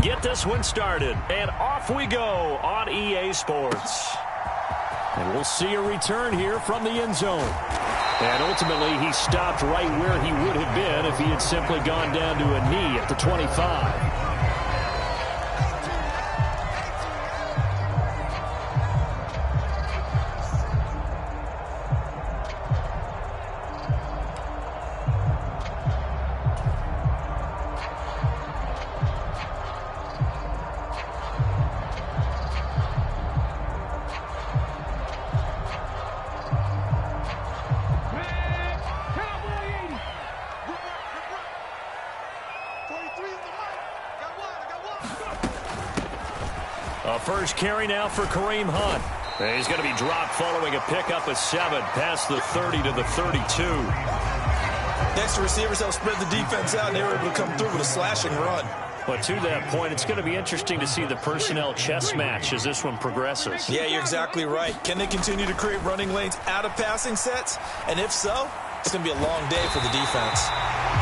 get this one started. And off we go on EA Sports. And we'll see a return here from the end zone. And ultimately, he stopped right where he would have been if he had simply gone down to a knee at the 25. A first carry now for Kareem Hunt. He's going to be dropped following a pickup of 7 past the 30 to the 32. Next, the receivers help spread the defense out, and they were able to come through with a slashing run. But to that point, it's going to be interesting to see the personnel chess match as this one progresses. Yeah, you're exactly right. Can they continue to create running lanes out of passing sets? And if so, it's going to be a long day for the defense.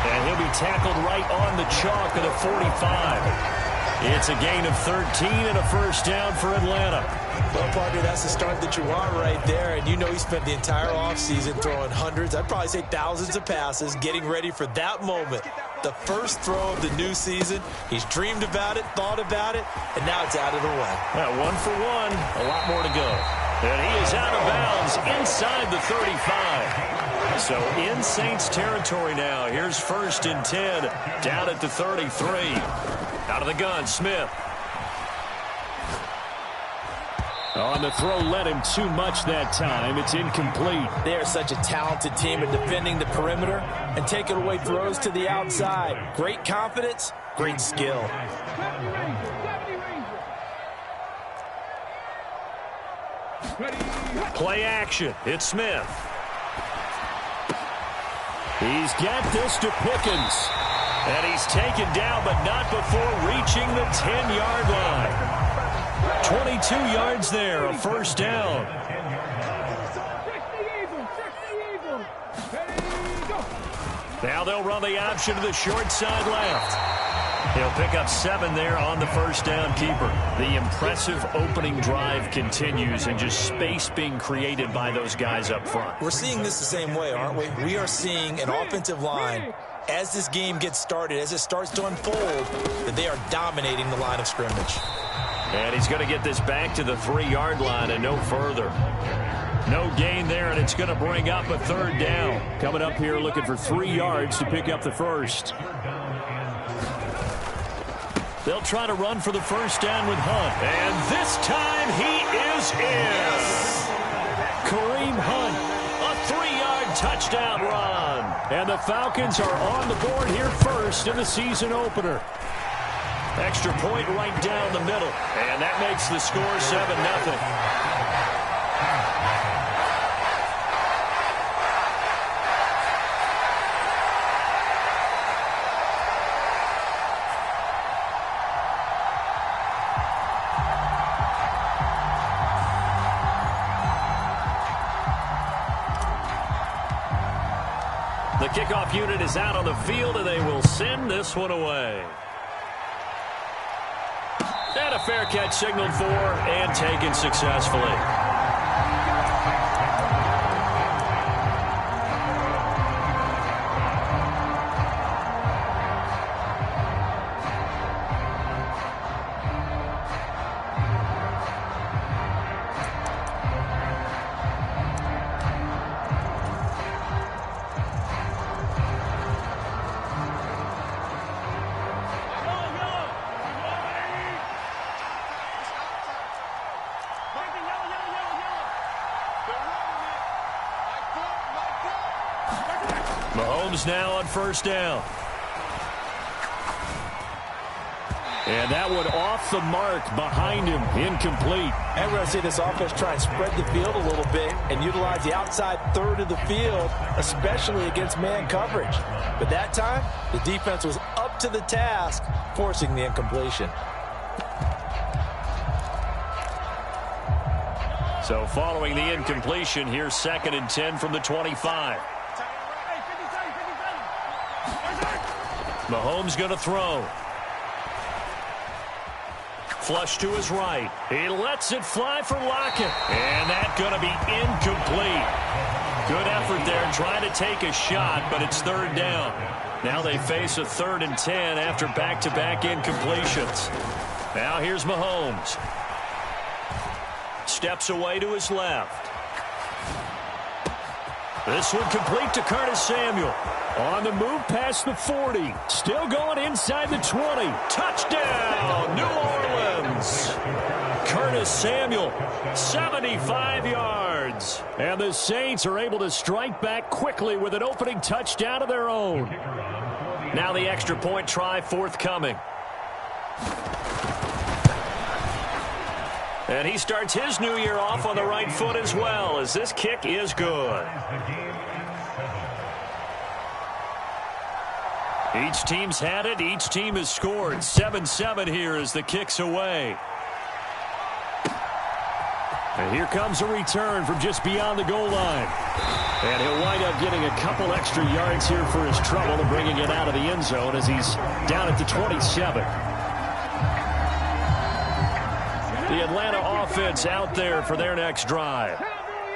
And he'll be tackled right on the chalk at a 45. It's a gain of 13 and a first down for Atlanta. Well, partner, that's the start that you want right there. And you know he spent the entire offseason throwing hundreds, I'd probably say thousands of passes, getting ready for that moment. The first throw of the new season. He's dreamed about it, thought about it, and now it's out of the way. Yeah, 1 for 1, a lot more to go. And he is out of bounds inside the 35. So in Saints territory now. Here's 1st and 10 down at the 33. Out of the gun, Smith. On the throw, led him too much that time. It's incomplete. They are such a talented team at defending the perimeter and taking away throws to the outside. Great confidence, great skill. Play action. It's Smith. He's got this to Pickens. And he's taken down, but not before reaching the 10-yard line. 22 yards there, a first down. Now they'll run the option to the short side left. He'll pick up 7 there on the first down keeper. The impressive opening drive continues and just space being created by those guys up front. We're seeing this the same way, aren't we? We are seeing an offensive line, as this game gets started, as it starts to unfold, that they are dominating the line of scrimmage. And he's going to get this back to the 3-yard line and no further. No gain there, and it's going to bring up a 3rd down. Coming up here looking for 3 yards to pick up the first. They'll try to run for the first down with Hunt. And this time he is in. Kareem Hunt, a 3-yard touchdown run. And the Falcons are on the board here first in the season opener. Extra point right down the middle. And that makes the score 7-0. The kickoff unit is out on the field, and they will send this one away. And a fair catch signaled for and taken successfully. Mahomes now on first down. And that one off the mark behind him, incomplete. And we're going to see this offense try and spread the field a little bit and utilize the outside third of the field, especially against man coverage. But that time, the defense was up to the task, forcing the incompletion. So following the incompletion, here's 2nd and 10 from the 25. Mahomes going to throw. Flush to his right. He lets it fly for Lockett. And that's going to be incomplete. Good effort there trying to take a shot, but it's third down. Now they face a 3rd and 10 after back-to-back incompletions. Now here's Mahomes. Steps away to his left. This one complete to Curtis Samuel. On the move past the 40. Still going inside the 20. Touchdown, New Orleans. Curtis Samuel, 75 yards. And the Saints are able to strike back quickly with an opening touchdown of their own. Now the extra point try forthcoming. And he starts his new year off on the right foot as well, as this kick is good. Each team's had it. Each team has scored. 7-7 here as the kick's away. And here comes a return from just beyond the goal line. And he'll wind up getting a couple extra yards here for his trouble and bringing it out of the end zone as he's down at the 27. The Atlanta offense out there for their next drive.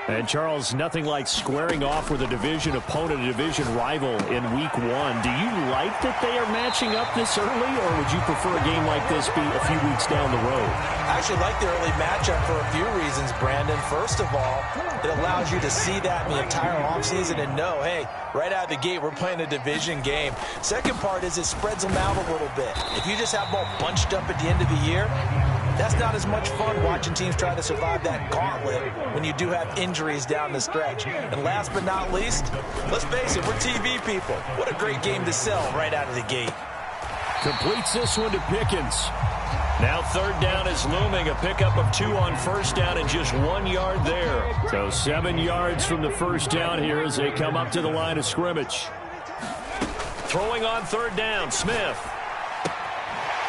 And, Charles, nothing like squaring off with a division opponent, a division rival in Week 1. Do you like that they are matching up this early, or would you prefer a game like this be a few weeks down the road? I actually like the early matchup for a few reasons, Brandon. First of all, it allows you to see that in the entire offseason and know, hey, right out of the gate, we're playing a division game. Second part is it spreads them out a little bit. If you just have them all bunched up at the end of the year, that's not as much fun watching teams try to survive that gauntlet when you do have injuries down the stretch. And last but not least, let's face it, we're TV people. What a great game to sell right out of the gate. Completes this one to Pickens. Now third down is looming. A pickup of 2 on first down and just 1 yard there. So 7 yards from the first down here as they come up to the line of scrimmage. Throwing on third down, Smith.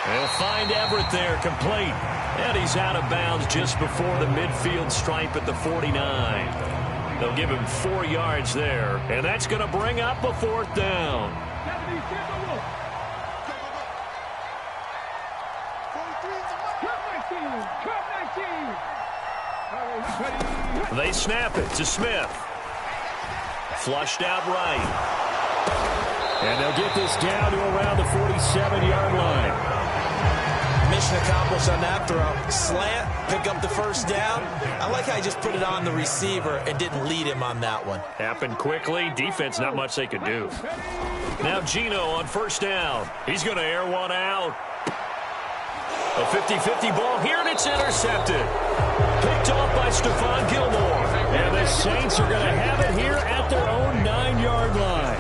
They'll find Everett there, complete. And he's out of bounds just before the midfield stripe at the 49. They'll give him 4 yards there, and that's going to bring up a 4th down. They snap it to Smith. Flushed out right. And they'll get this down to around the 47-yard line. Mission accomplished on that throw. Slant, pick up the first down. I like how he just put it on the receiver and didn't lead him on that one. Happened quickly. Defense, not much they could do. Now Geno on first down. He's going to air one out. A 50-50 ball here, and it's intercepted. Picked off by Stephon Gilmore. And the Saints are going to have it here at their own 9-yard line.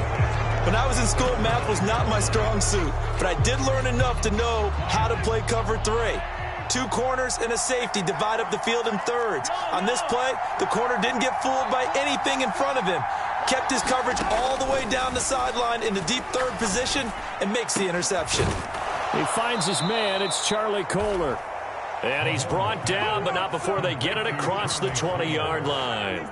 When I was in school, math was not my strong suit, but I did learn enough to know how to play cover 3. 2 corners and a safety divide up the field in thirds. On this play, the corner didn't get fooled by anything in front of him. Kept his coverage all the way down the sideline in the deep third position and makes the interception. He finds his man. It's Charlie Kohler. And he's brought down, but not before they get it across the 20-yard line.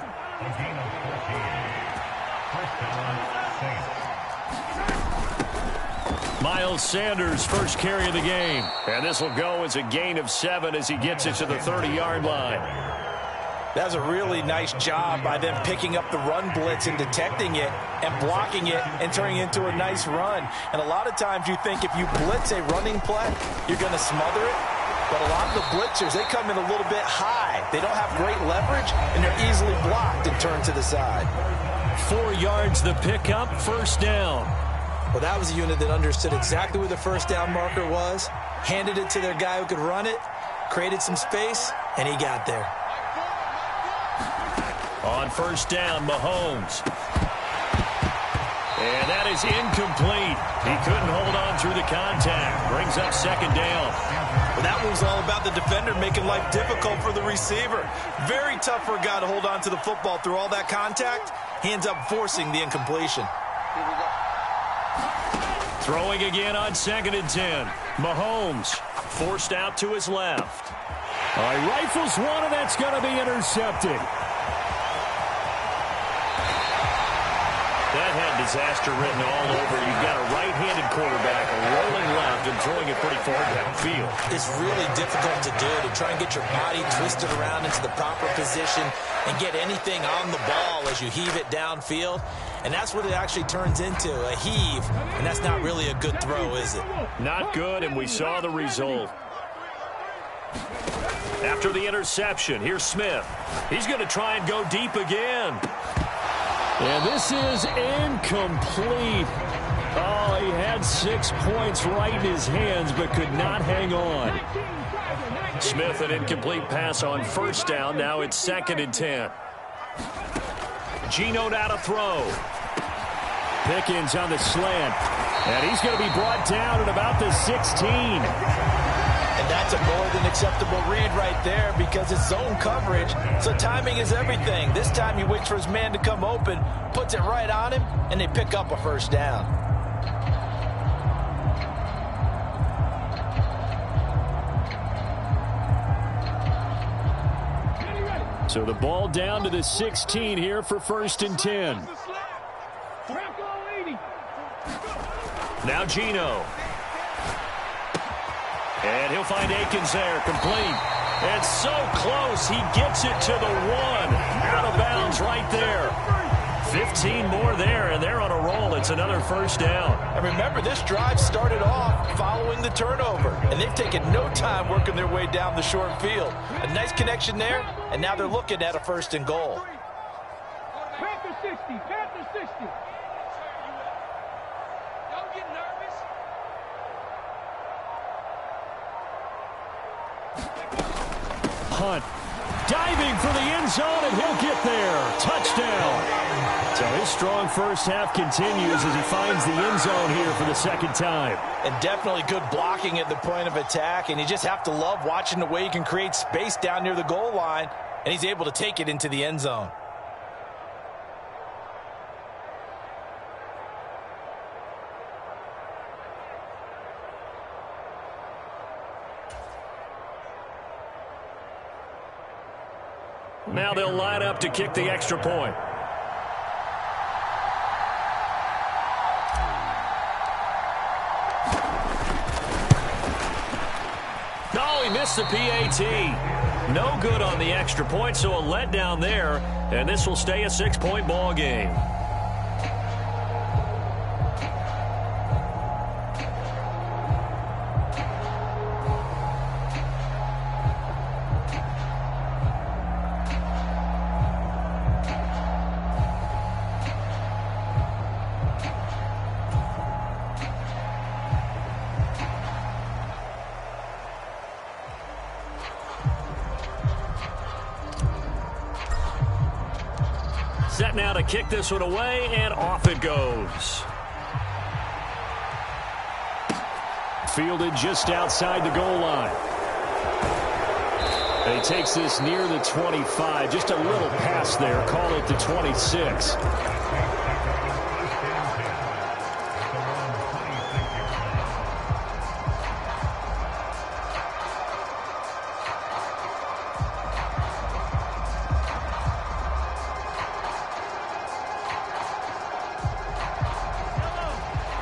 Miles Sanders, first carry of the game. And this will go as a gain of 7 as he gets it to the 30-yard line. That was a really nice job by them picking up the run blitz and detecting it and blocking it and turning it into a nice run. And a lot of times you think if you blitz a running play, you're going to smother it. But a lot of the blitzers, they come in a little bit high. They don't have great leverage, and they're easily blocked and turned to the side. 4 yards the pickup, first down. Well, that was a unit that understood exactly where the first down marker was, handed it to their guy who could run it, created some space, and he got there. On first down, Mahomes. And that is incomplete. He couldn't hold on through the contact. Brings up second down. Well, that was all about the defender making life difficult for the receiver. Very tough for a guy to hold on to the football through all that contact. He ends up forcing the incompletion. Throwing again on 2nd and 10. Mahomes forced out to his left. He rifles one, and that's going to be intercepted. That had to disaster written all over. You've got a right-handed quarterback rolling left and throwing it pretty far downfield. It's really difficult to do, to try and get your body twisted around into the proper position and get anything on the ball as you heave it downfield. And that's what it actually turns into, a heave. And that's not really a good throw, is it? Not good, and we saw the result. After the interception, here's Smith. He's going to try and go deep again. And this is incomplete. Oh, he had 6 points right in his hands, but could not hang on. Smith, an incomplete pass on first down. Now it's 2nd and 10. Geno now to throw. Pickens on the slant. And he's going to be brought down at about the 16. And that's a more than acceptable read right there because it's zone coverage, so timing is everything. This time he waits for his man to come open, puts it right on him, and they pick up a first down. So the ball down to the 16 here for 1st and 10. Now Geno. And he'll find Akins there, complete. And so close, he gets it to the 1. Out of bounds right there. 15 more there, and they're on a roll. It's another first down. And remember, this drive started off following the turnover, and they've taken no time working their way down the short field. A nice connection there, and now they're looking at a 1st and goal. Panther 60, Panther 60. Don't get nervous. Hunt diving for the end zone, and he'll get there. Touchdown. So his strong first half continues as he finds the end zone here for the 2nd time. And definitely good blocking at the point of attack, and you just have to love watching the way he can create space down near the goal line, and he's able to take it into the end zone. Now they'll line up to kick the extra point. Oh, he missed the PAT. No good on the extra point, so a letdown there, and this will stay a 6-point ball game. Set now to kick this one away, and off it goes. Fielded just outside the goal line. And he takes this near the 25. Just a little pass there. Call it the 26.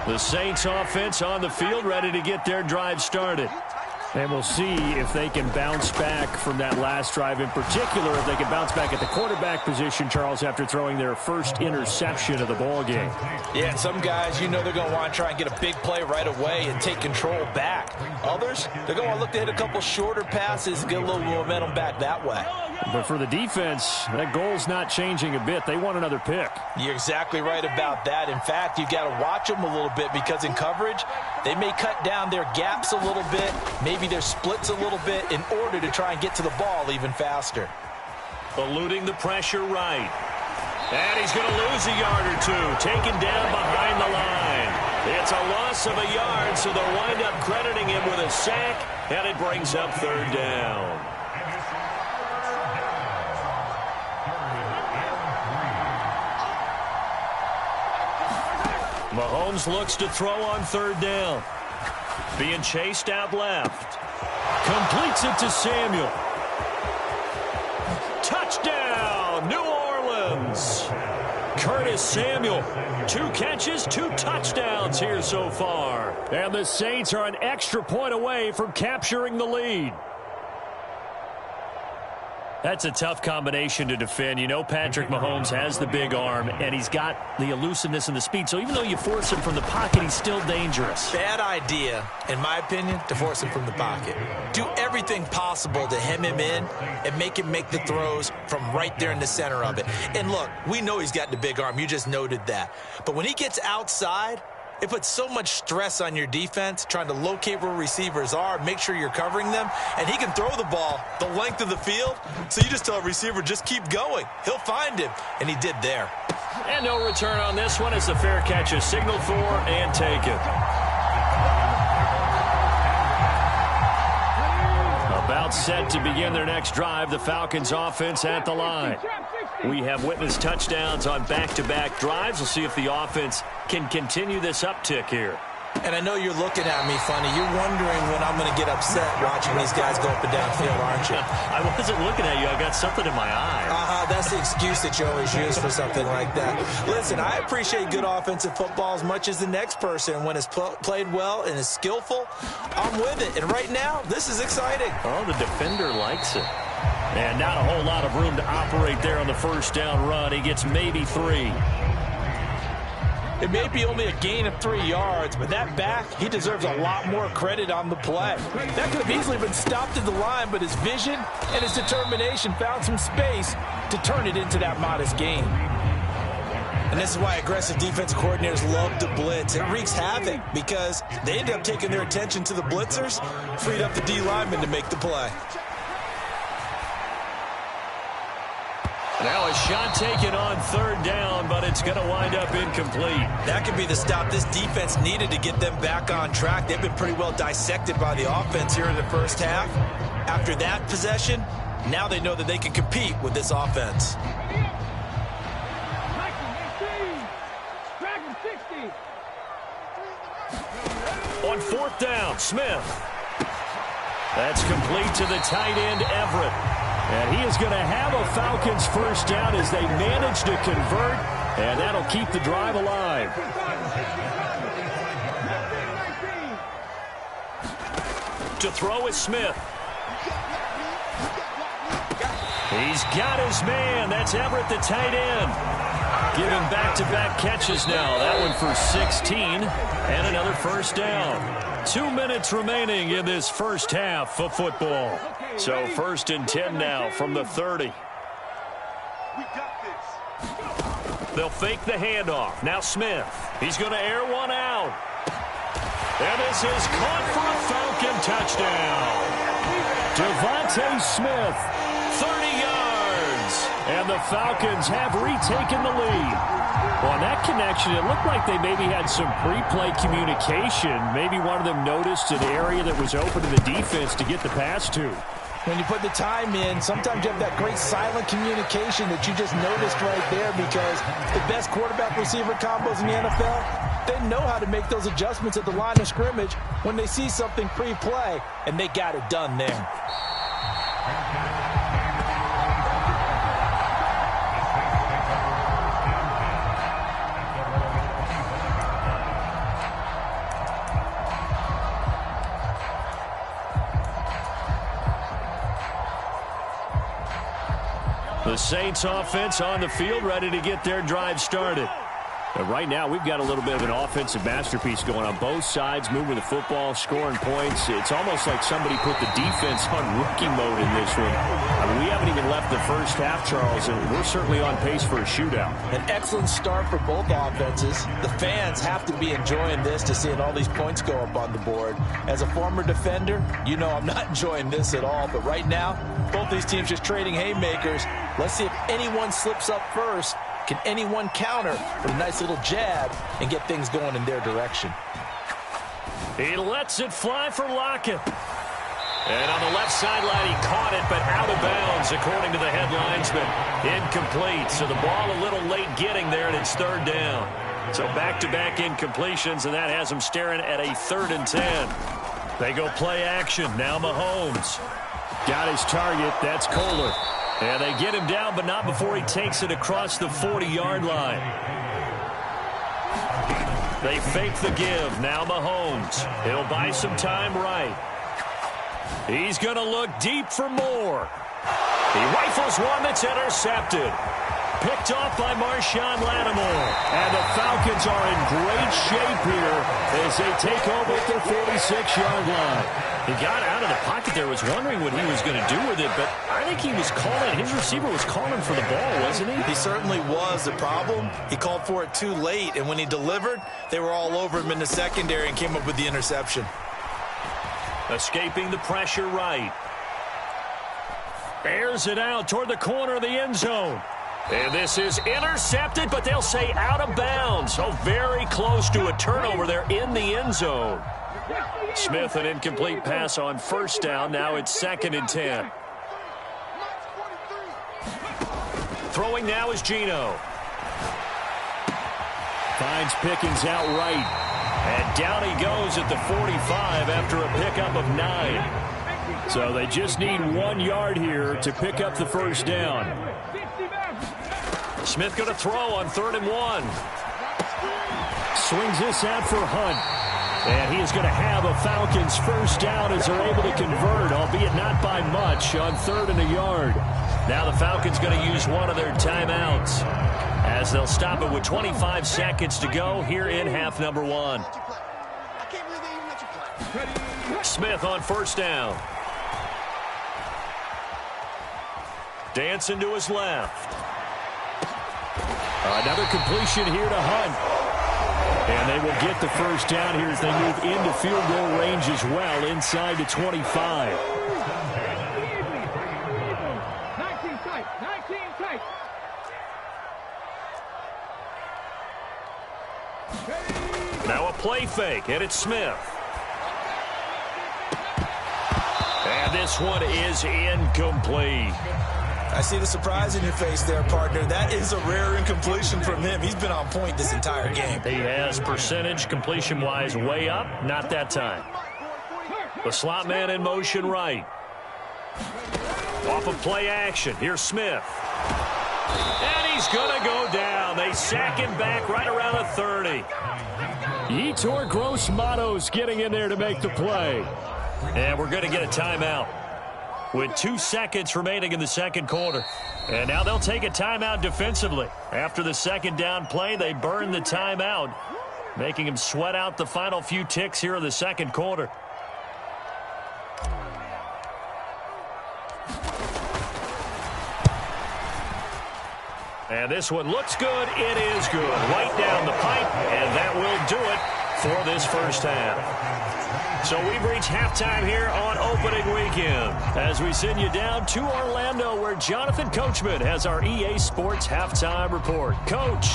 The Saints offense on the field, ready to get their drive started. And we'll see if they can bounce back from that last drive, in particular if they can bounce back at the quarterback position, Charles, after throwing their first interception of the ball game. Yeah, some guys, you know they're going to want to try and get a big play right away and take control back. Others, they're going to want to look to hit a couple shorter passes, get a little momentum back that way. But for the defense, that goal's not changing a bit. They want another pick. You're exactly right about that. In fact, you've got to watch them a little bit because in coverage, they may cut down their gaps a little bit, maybe their splits a little bit in order to try and get to the ball even faster. Eluding the pressure right. And he's going to lose a yard or two, taken down behind the line. It's a loss of a yard, so they'll wind up crediting him with a sack, and it brings up 3rd down. Mahomes looks to throw on 3rd down. Being chased out left. Completes it to Samuel. Touchdown, New Orleans. Curtis Samuel. 2 catches, 2 touchdowns here so far. And the Saints are an extra point away from capturing the lead. That's a tough combination to defend. You know Patrick Mahomes has the big arm, and he's got the elusiveness and the speed. So even though you force him from the pocket, he's still dangerous. Bad idea, in my opinion, to force him from the pocket. Do everything possible to hem him in and make him make the throws from right there in the center of it. And look, we know he's got the big arm. You just noted that. But when he gets outside, it puts so much stress on your defense trying to locate where receivers are, make sure you're covering them, and he can throw the ball the length of the field, so you just tell a receiver, just keep going. He'll find him, and he did there. And no return on this one as the fair catch is signaled for and taken. About set to begin their next drive, the Falcons offense at the line. We have witnessed touchdowns on back-to-back drives. We'll see if the offense can continue this uptick here. And I know you're looking at me funny. You're wondering when I'm going to get upset watching these guys go up and down field, aren't you? I wasn't looking at you. I got something in my eye. That's the excuse that you always use for something like that. Listen, I appreciate good offensive football as much as the next person. When it's played well and is skillful, I'm with it. And right now, this is exciting. Oh, the defender likes it. And not a whole lot of room to operate there on the first down run. He gets maybe 3. It may be only a gain of 3 yards, but that back, he deserves a lot more credit on the play. That could have easily been stopped at the line, but his vision and his determination found some space to turn it into that modest gain. And this is why aggressive defensive coordinators love to blitz. It wreaks havoc because they end up taking their attention to the blitzers, freed up the D lineman to make the play. Now a shot taken on 3rd down, but it's going to wind up incomplete. That could be the stop this defense needed to get them back on track. They've been pretty well dissected by the offense here in the first half. After that possession, now they know that they can compete with this offense. On 4th down, Smith. That's complete to the tight end, Everett. And he is going to have a Falcons first down as they manage to convert, and that'll keep the drive alive. To throw is Smith. He's got his man. That's Everett, the tight end. Giving back-to-back catches now. That one for 16 and another first down. 2 minutes remaining in this first half of football. So 1st and 10 now from the 30. They'll fake the handoff. Now Smith. He's going to air one out. And this is caught for a Falcon touchdown. Devontae Smith, 30 yards. And the Falcons have retaken the lead. Well, on that connection, it looked like they maybe had some pre-play communication. Maybe one of them noticed an area that was open to the defense to get the pass to. When you put the time in, sometimes you have that great silent communication that you just noticed right there, because the best quarterback-receiver combos in the NFL, they know how to make those adjustments at the line of scrimmage when they see something pre-play, and they got it done there. The Saints offense on the field, ready to get their drive started. But right now, we've got a little bit of an offensive masterpiece going on both sides, moving the football, scoring points. It's almost like somebody put the defense on rookie mode in this one. I mean, we haven't even left the first half, Charles, and we're certainly on pace for a shootout. An excellent start for both offenses. The fans have to be enjoying this to seeing all these points go up on the board. As a former defender, you know I'm not enjoying this at all. But right now, both these teams just trading haymakers. Let's see if anyone slips up first. Can anyone counter with a nice little jab and get things going in their direction? He lets it fly for Lockett. And on the left sideline, he caught it, but out of bounds, according to the head linesman. Incomplete. So the ball a little late getting there, and it's 3rd down. So back-to-back incompletions, and that has him staring at a 3rd and 10. They go play action. Now Mahomes. Got his target. That's Kohler. And they get him down, but not before he takes it across the 40-yard line. They fake the give. Now Mahomes. He'll buy some time right. He's going to look deep for more. He rifles one that's intercepted. Picked off by Marshawn Lattimore. And the Falcons are in great shape here as they take over at their 46-yard line. He got out of the pocket there, was wondering what he was going to do with it, but I think he was calling, his receiver was calling for the ball, wasn't he? He certainly was. The problem, he called for it too late, and when he delivered, they were all over him in the secondary and came up with the interception. Escaping the pressure right. Airs it out toward the corner of the end zone. And this is intercepted, but they'll say out of bounds. So very close to a turnover there in the end zone. Smith, an incomplete pass on first down. Now it's 2nd and 10. Throwing now is Geno. Finds Pickens out right. And down he goes at the 45 after a pickup of 9. So they just need 1 yard here to pick up the first down. Smith going to throw on 3rd and 1. Swings this out for Hunt. And he is going to have a Falcons first down as they're able to convert, albeit not by much, on 3rd and a yard. Now the Falcons going to use one of their timeouts as they'll stop it with 25 seconds to go here in half number 1. Smith on first down. Dancing to his left. Another completion here to Hunt. And they will get the first down here as they move into field goal range as well, inside the 25. 19 tight. 19 tight. Now a play fake, and it's Smith. And this one is incomplete. I see the surprise in your face there, partner. That is a rare incompletion from him. He's been on point this entire game. He has percentage completion-wise way up. Not that time. The slot man in motion right. Off of play action. Here's Smith. And he's going to go down. They sack him back right around the 30. Yetur Gross-Matos getting in there to make the play. And we're going to get a timeout with 2 seconds remaining in the second quarter. And now they'll take a timeout defensively. After the second down play, they burn the timeout, making him sweat out the final few ticks here in the second quarter. And this one looks good. It is good. Right down the pipe, and that will do it for this first half. So we've reached halftime here on opening weekend as we send you down to Orlando where Jonathan Coachman has our EA Sports halftime report. Coach.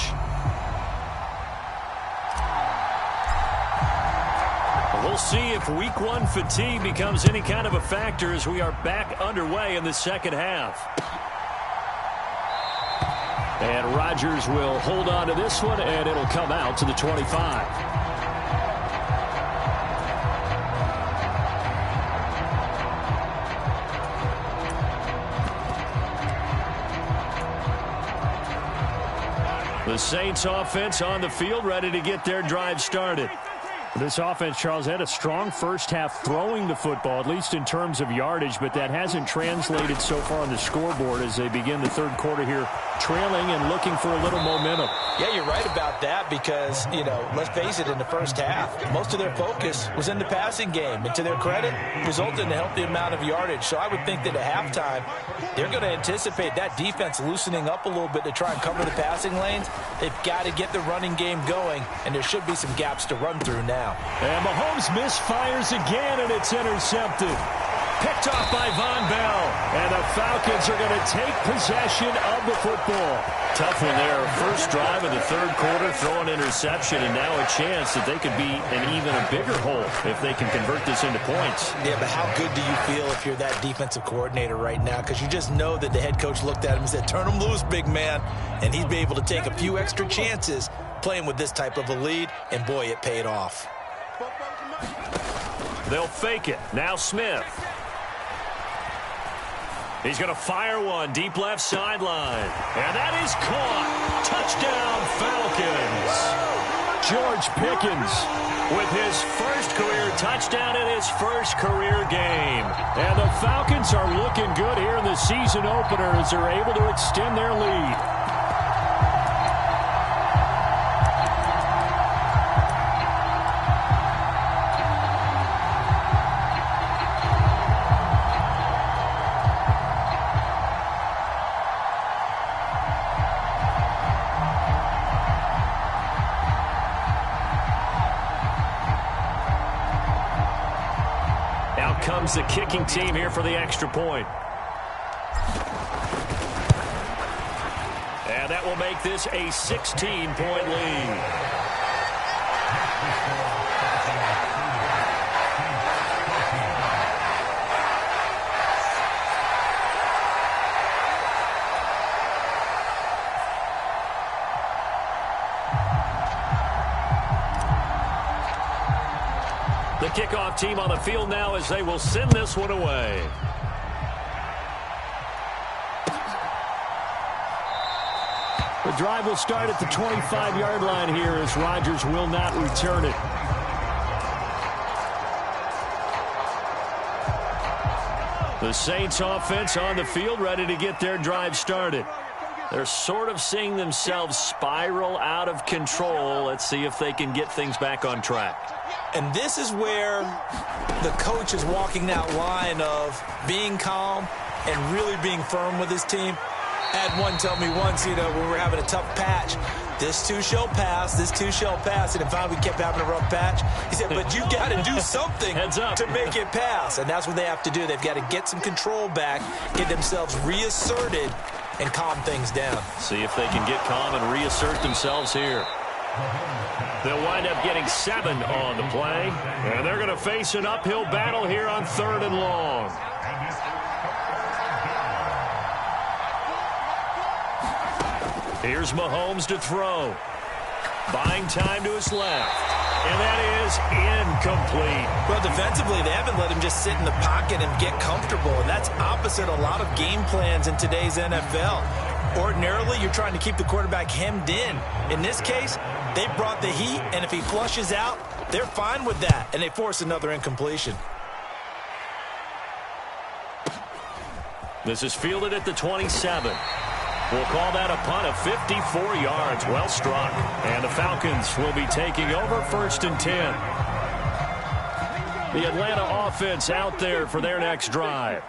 We'll see if week 1 fatigue becomes any kind of a factor as we are back underway in the second half. And Rodgers will hold on to this one, and it'll come out to the 25. The Saints offense on the field, ready to get their drive started. This offense, Charles, had a strong first half throwing the football, at least in terms of yardage, but that hasn't translated so far on the scoreboard as they begin the third quarter here, trailing and looking for a little momentum. Yeah, you're right about that because, let's face it, in the first half, most of their focus was in the passing game. And to their credit, resulted in a healthy amount of yardage. So I would think that at halftime, they're going to anticipate that defense loosening up a little bit to try and cover the passing lanes. They've got to get the running game going, and there should be some gaps to run through now. And Mahomes misfires again, and it's intercepted. Picked off by Von Bell. And the Falcons are going to take possession of the football. Tough one there. First drive of the third quarter, throw an interception, and now a chance that they could be in even a bigger hole if they can convert this into points. Yeah, but how good do you feel if you're that defensive coordinator right now? Because you just know that the head coach looked at him and said, turn him loose, big man. And he'd be able to take a few extra chances playing with this type of a lead, and boy, it paid off. They'll fake it. Now Smith. He's going to fire one deep left sideline. And that is caught. Touchdown, Falcons. George Pickens with his first career touchdown in his first career game. And the Falcons are looking good here in the season opener as they're able to extend their lead. Comes the kicking team here for the extra point. And that will make this a 16-point lead. The kickoff team on the field now as they will send this one away. The drive will start at the 25-yard line here as Rodgers will not return it. The Saints offense on the field ready to get their drive started. They're sort of seeing themselves spiral out of control. Let's see if they can get things back on track. And this is where the coach is walking that line of being calm and really being firm with his team. I had one tell me once, when we were having a tough patch, this too shall pass, this too shall pass. And finally we kept having a rough patch. He said, but you got to do something to make it pass. And that's what they have to do. They've got to get some control back, get themselves reasserted, and calm things down. See if they can get calm and reassert themselves here. They'll wind up getting 7 on the play. And they're going to face an uphill battle here on 3rd and long. Here's Mahomes to throw. Buying time to his left. And that is incomplete. Well, defensively, they haven't let him just sit in the pocket and get comfortable. And that's opposite a lot of game plans in today's NFL. Ordinarily, you're trying to keep the quarterback hemmed in. In this case, they brought the heat, and if he flushes out, they're fine with that, and they force another incompletion. This is fielded at the 27. We'll call that a punt of 54 yards. Well struck. And the Falcons will be taking over 1st and 10. The Atlanta offense out there for their next drive.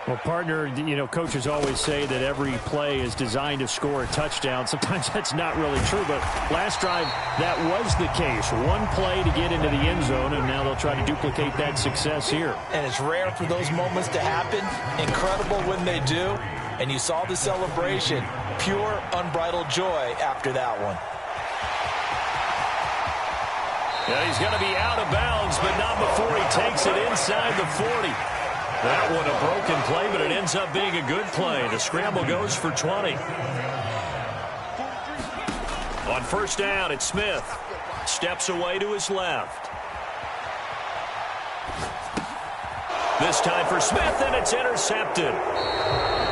Well, partner, coaches always say that every play is designed to score a touchdown. Sometimes that's not really true, but last drive, that was the case. One play to get into the end zone, and now they'll try to duplicate that success here. And it's rare for those moments to happen. Incredible when they do. And you saw the celebration. Pure, unbridled joy after that one. Yeah, he's going to be out of bounds, but not before he takes it inside the 40. That one a broken play, but it ends up being a good play. The scramble goes for 20. On 1st down, it's Smith. Steps away to his left. This time for Smith, and it's intercepted.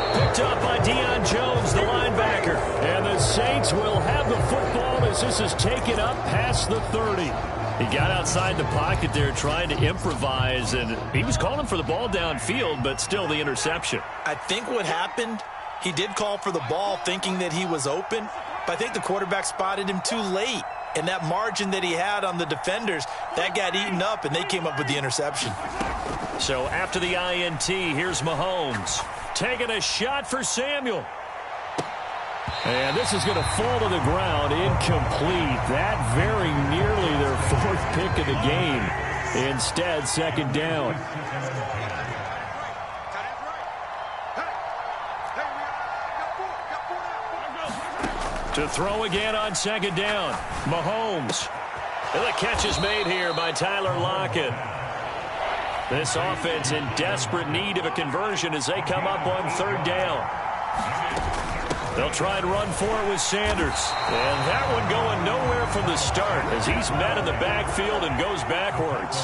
Picked up by Deion Jones, the linebacker. And the Saints will have the football as this is taken up past the 30. He got outside the pocket there trying to improvise, and he was calling for the ball downfield, but still the interception. I think what happened, he did call for the ball thinking that he was open, but I think the quarterback spotted him too late. And that margin that he had on the defenders, that got eaten up, and they came up with the interception. So after the INT, here's Mahomes. Taking a shot for Samuel. And this is going to fall to the ground. Incomplete. That very nearly their 4th pick of the game. Instead, 2nd down. To throw again on 2nd down. Mahomes. And the catch is made here by Tyler Lockett. This offense in desperate need of a conversion as they come up on 3rd down. They'll try and run for it with Sanders. And that one going nowhere from the start as he's met in the backfield and goes backwards.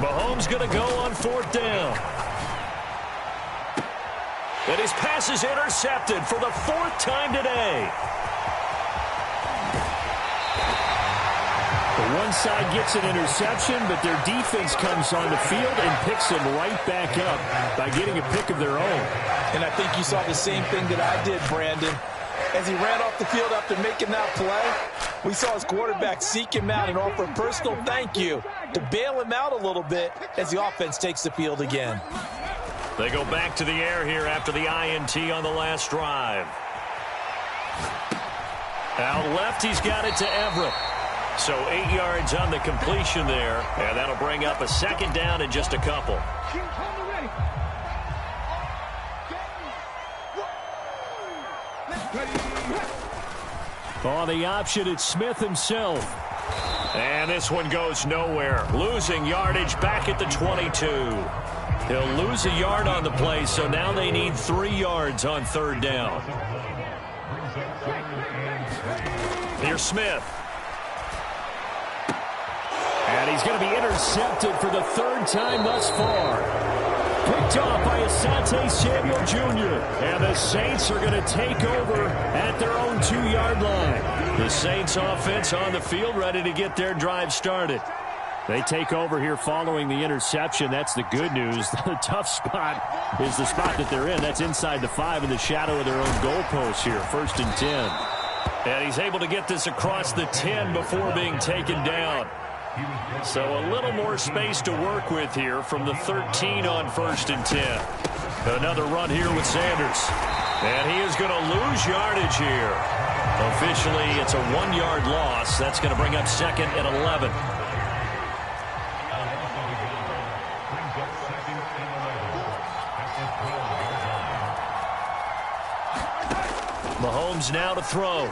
Mahomes going to go on 4th down. And his pass is intercepted for the 4th time today. The one side gets an interception, but their defense comes on the field and picks them right back up by getting a pick of their own. And I think you saw the same thing that I did, Brandon. As he ran off the field after making that play, we saw his quarterback seek him out and offer a personal thank you to bail him out a little bit as the offense takes the field again. They go back to the air here after the INT on the last drive. Out left, he's got it to Everett. So 8 yards on the completion there, and that'll bring up a 2nd down in just a couple. On the option, it's Smith himself. And this one goes nowhere. Losing yardage back at the 22. He'll lose a yard on the play, so now they need 3 yards on 3rd down. Here's Smith. And he's going to be intercepted for the 3rd time thus far. Picked off by Asante Samuel Jr. And the Saints are going to take over at their own 2-yard line. The Saints offense on the field ready to get their drive started. They take over here following the interception. That's the good news. The tough spot is the spot that they're in. That's inside the 5 in the shadow of their own goalpost here. 1st and 10. And he's able to get this across the 10 before being taken down. So a little more space to work with here from the 13 on 1st and 10. Another run here with Sanders. And he is going to lose yardage here. Officially, it's a 1-yard loss. That's going to bring up 2nd and 11. Mahomes now to throw.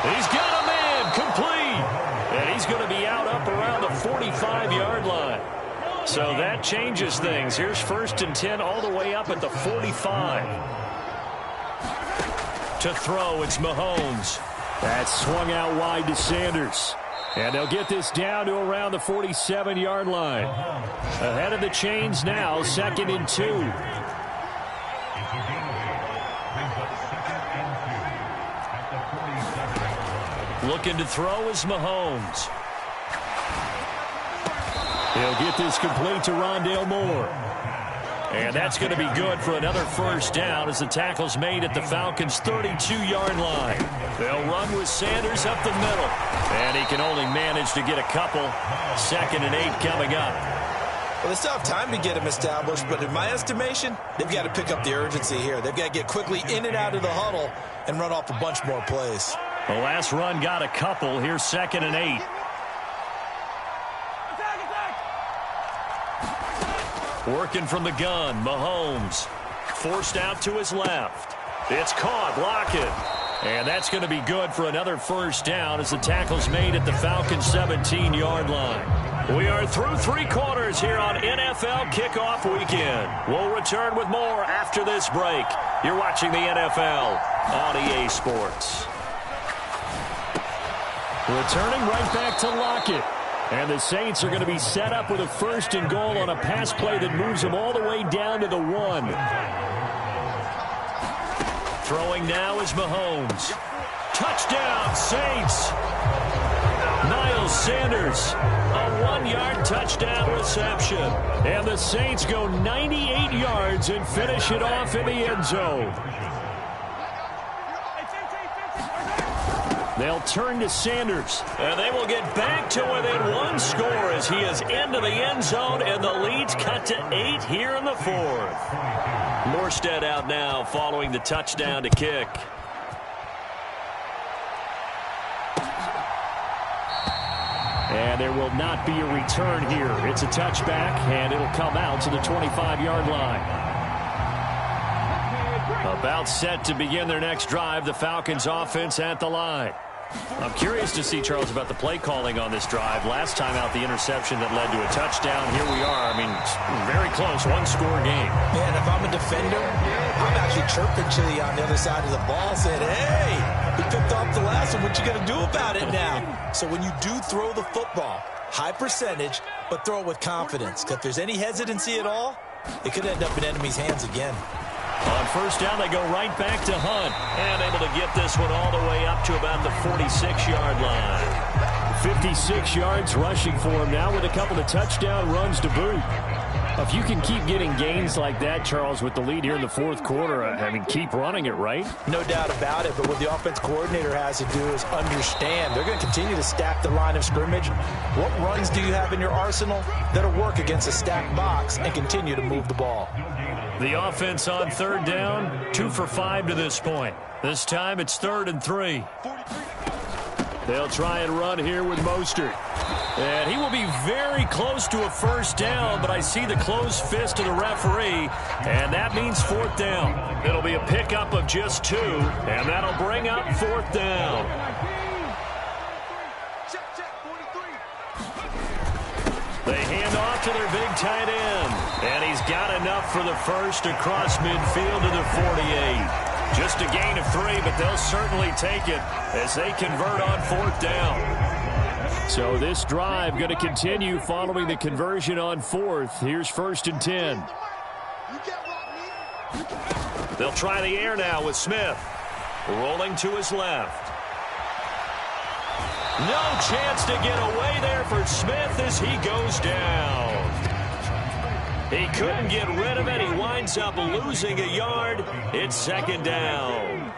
He's got a man complete. And he's going to be out up around the 45-yard line. So that changes things. Here's 1st and 10 all the way up at the 45. To throw, it's Mahomes. That's swung out wide to Sanders. And they'll get this down to around the 47-yard line. Ahead of the chains now, 2nd and 2. Looking to throw is Mahomes. He'll get this complete to Rondale Moore. And that's going to be good for another 1st down as the tackle's made at the Falcons' 32-yard line. They'll run with Sanders up the middle. And he can only manage to get a couple. 2nd and 8 coming up. Well, they still have time to get him established, but in my estimation, they've got to pick up the urgency here. They've got to get quickly in and out of the huddle and run off a bunch more plays. The last run got a couple. Here's 2nd and 8. Working from the gun, Mahomes. Forced out to his left. It's caught, Lockett. And that's going to be good for another 1st down as the tackle's made at the Falcons' 17-yard line. We are through 3 quarters here on NFL Kickoff Weekend. We'll return with more after this break. You're watching the NFL on EA Sports. Returning right back to Lockett. And the Saints are going to be set up with a 1st and goal on a pass play that moves them all the way down to the 1. Throwing now is Mahomes. Touchdown, Saints. Miles Sanders, a 1-yard touchdown reception. And the Saints go 98 yards and finish it off in the end zone. They'll turn to Sanders. And they will get back to within 1 score as he is into the end zone, and the lead's cut to 8 here in the 4th. Morstead out now following the touchdown to kick. And there will not be a return here. It's a touchback, and it'll come out to the 25-yard line. About set to begin their next drive, the Falcons offense at the line. I'm curious to see, Charles, about the play calling on this drive. Last time out, the interception that led to a touchdown. Here we are. I mean, very close, 1-score game. Man, if I'm a defender, I'm actually chirping to you on the other side of the ball saying, hey, we picked off the last one. What you going to do about it now? So when you do throw the football, high percentage, but throw it with confidence. Because if there's any hesitancy at all, it could end up in enemy's hands again. On first down, they go right back to Hunt. And able to get this one all the way up to about the 46-yard line. 56 yards rushing for him now with a couple of touchdown runs to boot. If you can keep getting gains like that, Charles, with the lead here in the fourth quarter, I mean, keep running it, right? No doubt about it, but what the offense coordinator has to do is understand they're going to continue to stack the line of scrimmage. What runs do you have in your arsenal that'll work against a stacked box and continue to move the ball? The offense on third down, 2 for 5 to this point. This time it's 3rd and 3. They'll try and run here with Mostert. And he will be very close to a first down, but I see the closed fist of the referee, and that means 4th down. It'll be a pickup of just 2, and that'll bring up 4th down. They hand off to their big tight end, and he's got enough for the first across midfield to the 48. Just a gain of 3, but they'll certainly take it as they convert on 4th down. So this drive going to continue following the conversion on 4th. Here's 1st and 10. They'll try the air now with Smith. Rolling to his left. No chance to get away there for Smith as he goes down. He couldn't get rid of it. He winds up losing a yard. It's 2nd down.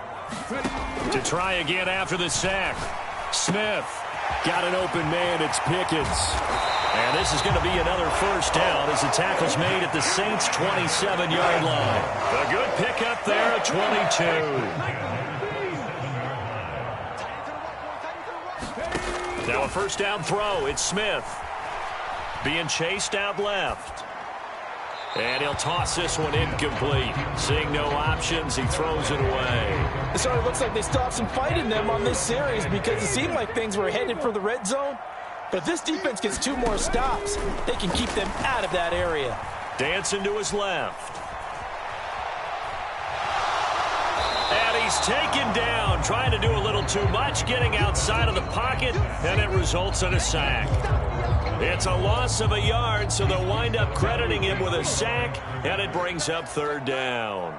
To try again after the sack. Smith got an open man. It's Pickens. And this is going to be another first down as the tackle's made at the Saints' 27-yard line. A good pickup there at 22. Now a first down throw. It's Smith. Being chased out left. And he'll toss this one incomplete. Seeing no options, he throws it away. It sort of looks like they stopped some fight in them on this series because it seemed like things were headed for the red zone. But if this defense gets 2 more stops, they can keep them out of that area. Dancing to his left. And he's taken down, trying to do a little too much, getting outside of the pocket, and it results in a sack. It's a loss of a yard, so they'll wind up crediting him with a sack, and it brings up 3rd down.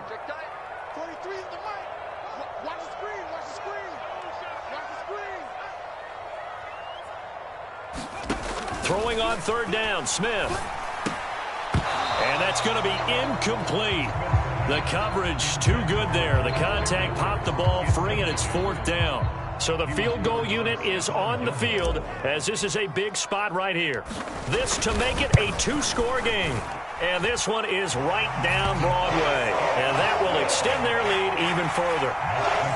Throwing on 3rd down, Smith. And that's going to be incomplete. The coverage too good there. The contact popped the ball free, and it's 4th down. So the field goal unit is on the field as this is a big spot right here. This to make it a 2-score game. And this one is right down Broadway. And that will extend their lead even further.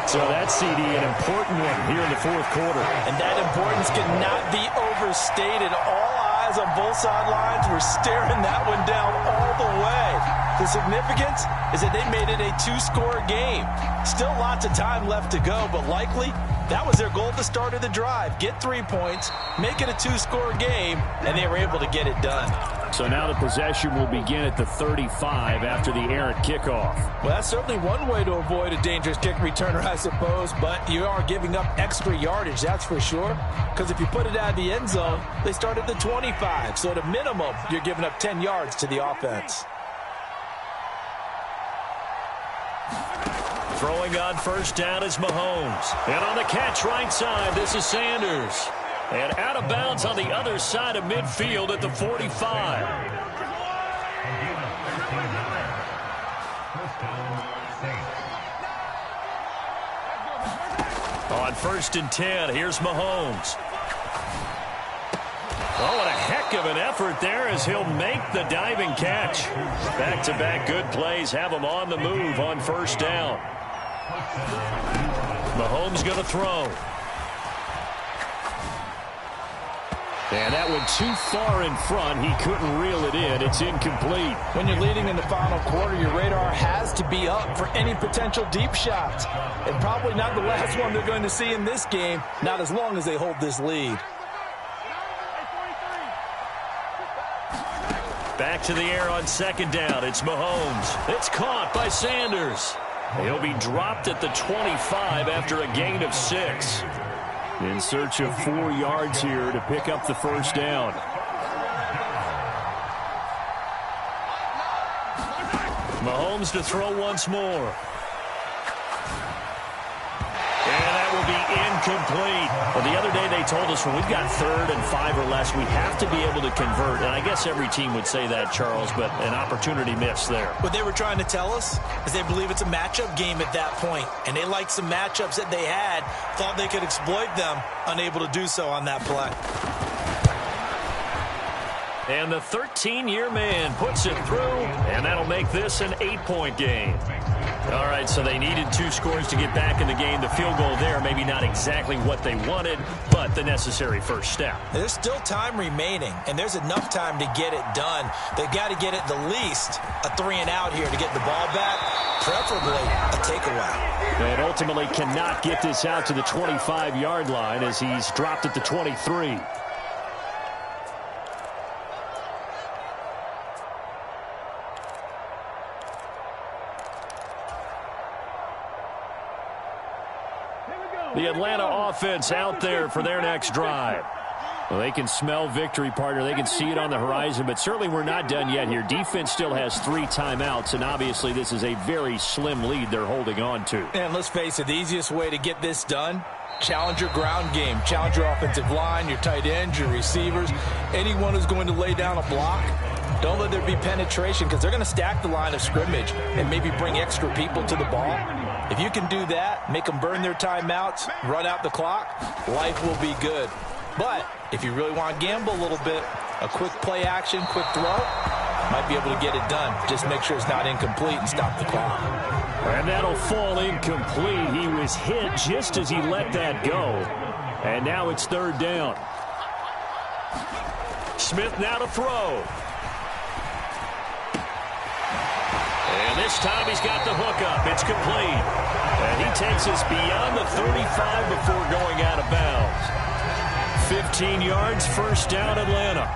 So that's, CD, an important one here in the 4th quarter. And that importance cannot be overstated. All eyes on both sidelines were staring that one down all the way. The significance is that they made it a 2-score game. Still lots of time left to go, but likely that was their goal at the start of the drive. Get 3 points, make it a 2-score game, and they were able to get it done. So now the possession will begin at the 35 after the errant kickoff. Well, that's certainly one way to avoid a dangerous kick returner, I suppose, but you are giving up extra yardage, that's for sure. Because if you put it out of the end zone, they start at the 25. So at a minimum, you're giving up 10 yards to the offense. Throwing on first down is Mahomes. And on the catch right side, this is Sanders. And out of bounds on the other side of midfield at the 45. On 1st and 10, here's Mahomes. Oh, what a heck of an effort there as he'll make the diving catch. Back-to-back good plays have him on the move on first down. Mahomes going to throw. And that went too far in front. He couldn't reel it in. It's incomplete. When you're leading in the final quarter, your radar has to be up for any potential deep shots. And probably not the last one they're going to see in this game, not as long as they hold this lead. Back to the air on 2nd down. It's Mahomes. It's caught by Sanders. He'll be dropped at the 25 after a gain of 6. In search of 4 yards here to pick up the first down. Mahomes to throw once more. And that will be incomplete. Well, the other day they told us when we've got 3rd and 5 or less, we have to be able to convert. And I guess every team would say that, Charles, but an opportunity missed there. What they were trying to tell us is they believe it's a matchup game at that point. And they liked some matchups that they had, thought they could exploit them, unable to do so on that play. And the 13-year man puts it through, and that'll make this an 8-point game. All right, so they needed 2 scores to get back in the game. The field goal there, maybe not exactly what they wanted, but the necessary first step. There's still time remaining, and there's enough time to get it done. They've got to get at the least a 3-and-out here to get the ball back, preferably a takeaway. And ultimately cannot get this out to the 25-yard line as he's dropped at the 23. The Atlanta offense out there for their next drive. Well, they can smell victory, partner. They can see it on the horizon, but certainly we're not done yet here. Defense still has 3 timeouts, and obviously this is a very slim lead they're holding on to. And let's face it, the easiest way to get this done, challenge your ground game. Challenge your offensive line, your tight ends, your receivers, anyone who's going to lay down a block. Don't let there be penetration because they're going to stack the line of scrimmage and maybe bring extra people to the ball. If you can do that, make them burn their timeouts, run out the clock, life will be good. But if you really want to gamble a little bit, a quick play action, quick throw, might be able to get it done. Just make sure it's not incomplete and stop the clock. And that'll fall incomplete. He was hit just as he let that go. And now it's 3rd down. Smith now to throw. And this time he's got the hook up. It's complete. And he takes us beyond the 35 before going out of bounds. 15 yards, first down, Atlanta.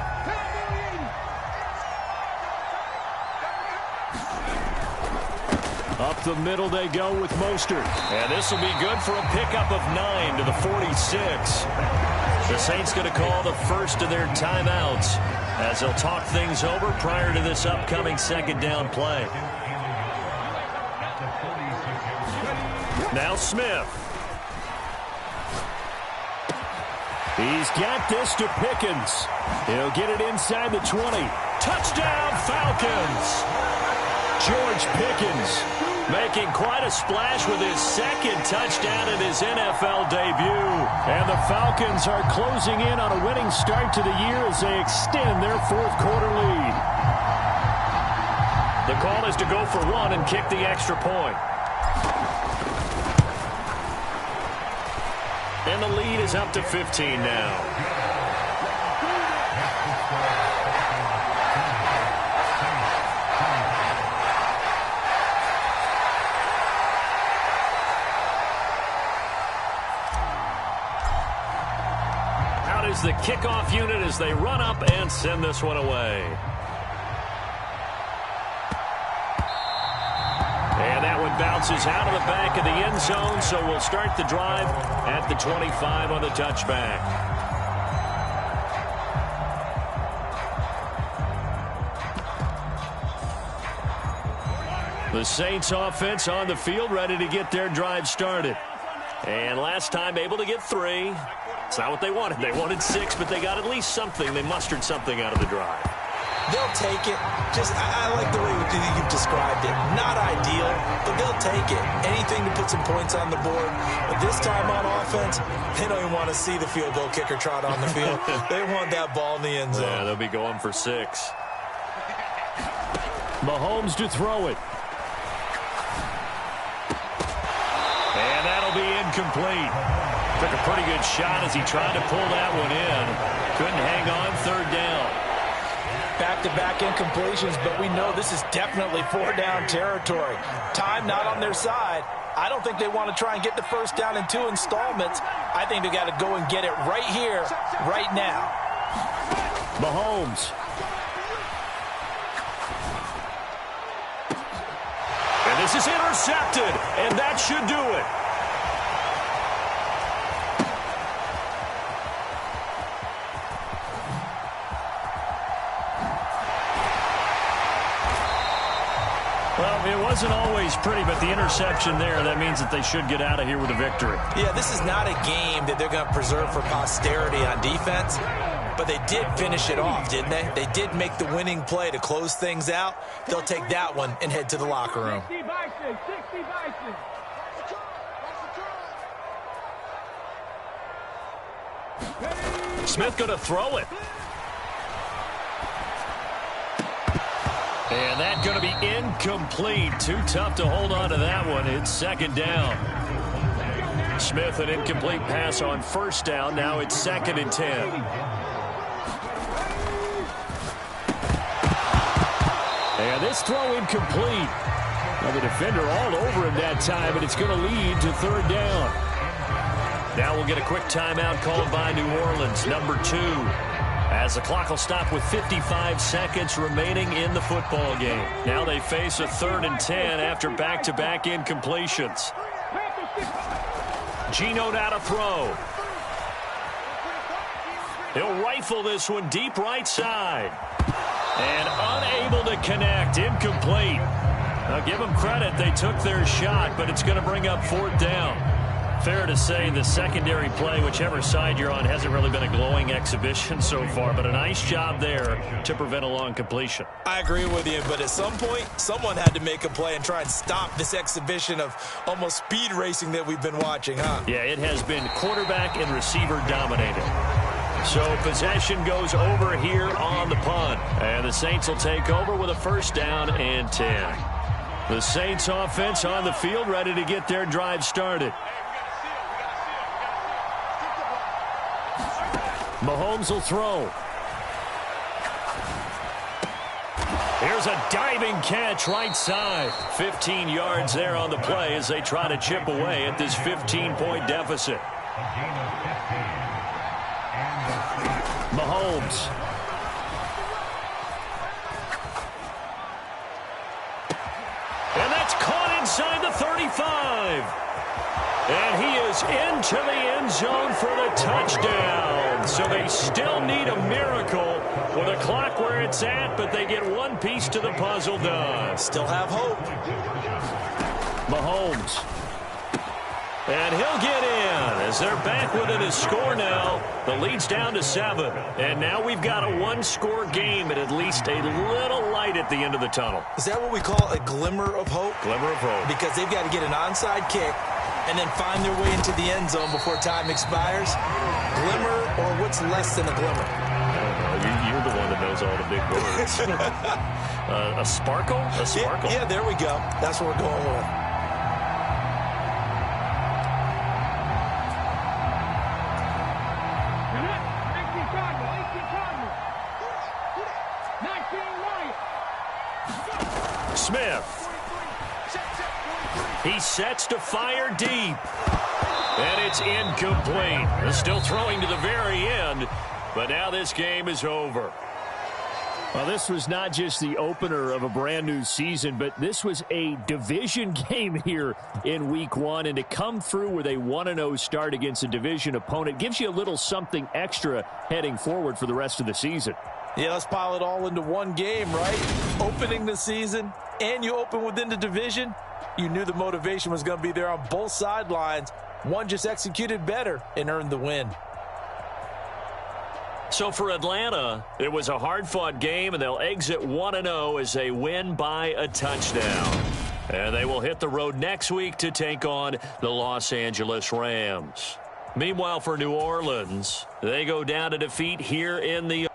Up the middle they go with Mostert. And this will be good for a pickup of 9 to the 46. The Saints going to call the first of their timeouts as they'll talk things over prior to this upcoming 2nd down play. Now Smith. He's got this to Pickens. He'll get it inside the 20. Touchdown, Falcons! George Pickens making quite a splash with his 2nd touchdown in his NFL debut. And the Falcons are closing in on a winning start to the year as they extend their 4th quarter lead. The call is to go for 1 and kick the extra point. And the lead is up to 15 now. Out is the kickoff unit as they run up and send this one away. And that one bounces out of the back of the end zone, so we'll start the drive at the 25 on the touchback. The Saints offense on the field ready to get their drive started. And last time able to get 3. It's not what they wanted. They wanted 6, but they got at least something. They mustered something out of the drive. They'll take it. I like the way you've described it. Not ideal, but they'll take it. Anything to put some points on the board. But this time on offense, they don't even want to see the field goal kicker trot on the field. They want that ball in the end zone. Yeah, they'll be going for 6. Mahomes to throw it. And that'll be incomplete. Took a pretty good shot as he tried to pull that one in. Couldn't hang on, 3rd down. Back-to-back incompletions, but we know this is definitely 4-down territory. Time not on their side. I don't think they want to try and get the first down in 2 installments. I think they got to go and get it right here, right now. Mahomes. And This is intercepted, and that should do it. Well, it wasn't always pretty, but the interception there, that means that they should get out of here with a victory. Yeah, this is not a game that they're going to preserve for posterity on defense, but they did finish it off, didn't they? They did make the winning play to close things out. They'll take that one and head to the locker room. 60 Bison, 60 Bison. Smith going to throw it. And that's going to be incomplete. Too tough to hold on to that one. It's second down. Smith, an incomplete pass on first down. Now it's 2nd and 10. And this throw incomplete. Now the defender all over him that time, and it's going to lead to 3rd down. Now we'll get a quick timeout called by New Orleans, number 2. As the clock will stop with 55 seconds remaining in the football game. Now they face a 3rd and 10 after back-to-back incompletions. Geno now to throw. He'll rifle this one deep right side. And unable to connect. Incomplete. Now give them credit. They took their shot, but it's going to bring up 4th down. Fair to say the secondary play, whichever side you're on, hasn't really been a glowing exhibition so far, but a nice job there to prevent a long completion. I agree with you, but at some point, someone had to make a play and try and stop this exhibition of almost speed racing that we've been watching, huh? Yeah, it has been quarterback and receiver dominated. So possession goes over here on the punt, and the Saints will take over with a 1st down and 10. The Saints offense on the field, ready to get their drive started. Mahomes will throw. Here's a diving catch right side. 15 yards there on the play as they try to chip away at this 15-point deficit. Mahomes. And that's caught inside the 35. And he is into the end zone for the touchdown. So they still need a miracle with a clock where it's at, but they get one piece to the puzzle done. Still have hope. Mahomes. And he'll get in as they're back within a score now. The lead's down to 7. And now we've got a one-score game and at least a little light at the end of the tunnel. Is that what we call a glimmer of hope? Glimmer of hope. Because they've got to get an onside kick and then find their way into the end zone before time expires. Glimmer, or what's less than a glimmer? I don't know. You're the one that knows all the big words. A sparkle? A sparkle. Yeah, there we go. That's what we're going with. Smith. He sets to fire deep. And it's incomplete. They're still throwing to the very end, but now this game is over. Well, this was not just the opener of a brand new season, but this was a division game here in week 1. And to come through with a 1-0 start against a division opponent gives you a little something extra heading forward for the rest of the season. Yeah, let's pile it all into one game, right? Opening the season, and you open within the division. You knew the motivation was going to be there on both sidelines. One just executed better and earned the win. So for Atlanta, it was a hard-fought game, and they'll exit 1-0 as they win by a touchdown. And they will hit the road next week to take on the Los Angeles Rams. Meanwhile, for New Orleans, they go down to defeat here in the